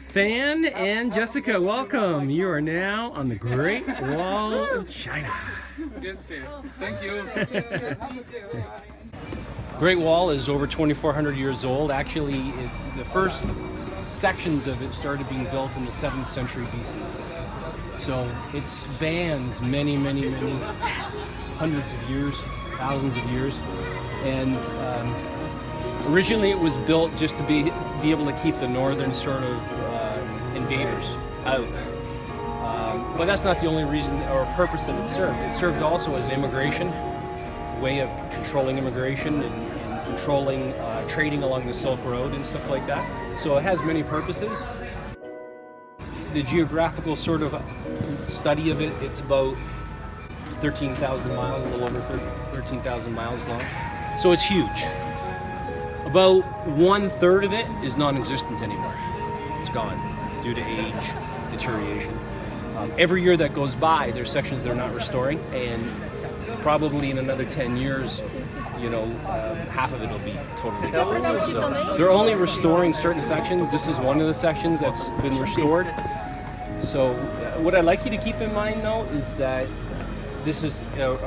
Fan and Jessica, welcome. You are now on the Great Wall of China. Thank you. Great Wall is over 2,400 years old. Actually, the first sections of it started being built in the 7th century BC. So it spans many hundreds of years, thousands of years. And originally it was built just to be able to keep the northern sort of invaders out. But that's not the only reason or purpose that it served. It served also as an immigration way of controlling immigration and controlling trading along the Silk Road and stuff like that. So it has many purposes. The geographical sort of study of it, it's about 13,000 miles, a little over 13,000 miles long. So it's huge. About 1/3 of it is non-existent anymore. It's gone due to age, deterioration. Every year that goes by, there's sections they're not restoring, and probably in another 10 years, half of it will be totally gone. So they're only restoring certain sections. This is one of the sections that's been restored. So what I'd like you to keep in mind, though, is that this is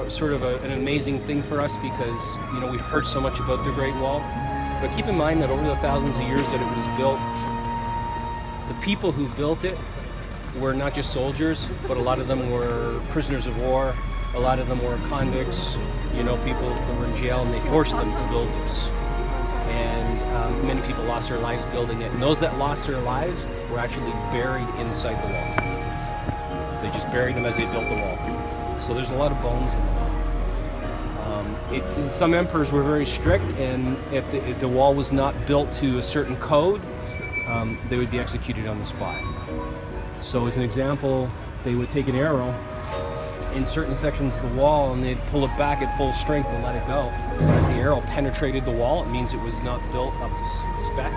sort of an amazing thing for us because, we've heard so much about the Great Wall. But keep in mind that over the thousands of years that it was built, the people who built it were not just soldiers, but a lot of them were prisoners of war. A lot of them were convicts, people that were in jail, and they forced them to build this. And many people lost their lives building it. And those that lost their lives were actually buried inside the wall. They just buried them as they built the wall. So there's a lot of bones in the wall. Some emperors were very strict, and if the wall was not built to a certain code, they would be executed on the spot. So as an example, they would take an arrow in certain sections of the wall and they'd pull it back at full strength and let it go. But if the arrow penetrated the wall, it means it was not built up to spec,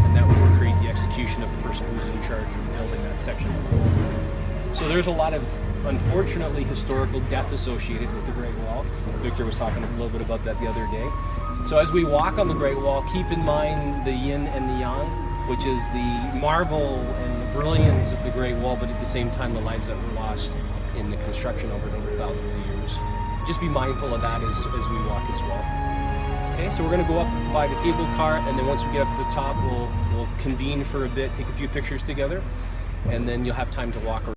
and that would create the execution of the person who was in charge of building that section of the wall. So there's a lot of, unfortunately, historical death associated with the Great Wall. Victor was talking a little bit about that the other day. So as we walk on the Great Wall, keep in mind the yin and the yang, which is the marvel and the brilliance of the Great Wall, but at the same time the lives that were lost in the construction over thousands of years. Just be mindful of that as we walk as well. Okay, so we're going to go up by the cable car, and then once we get up to the top, we'll convene for a bit, take a few pictures together, and then you'll have time to walk around.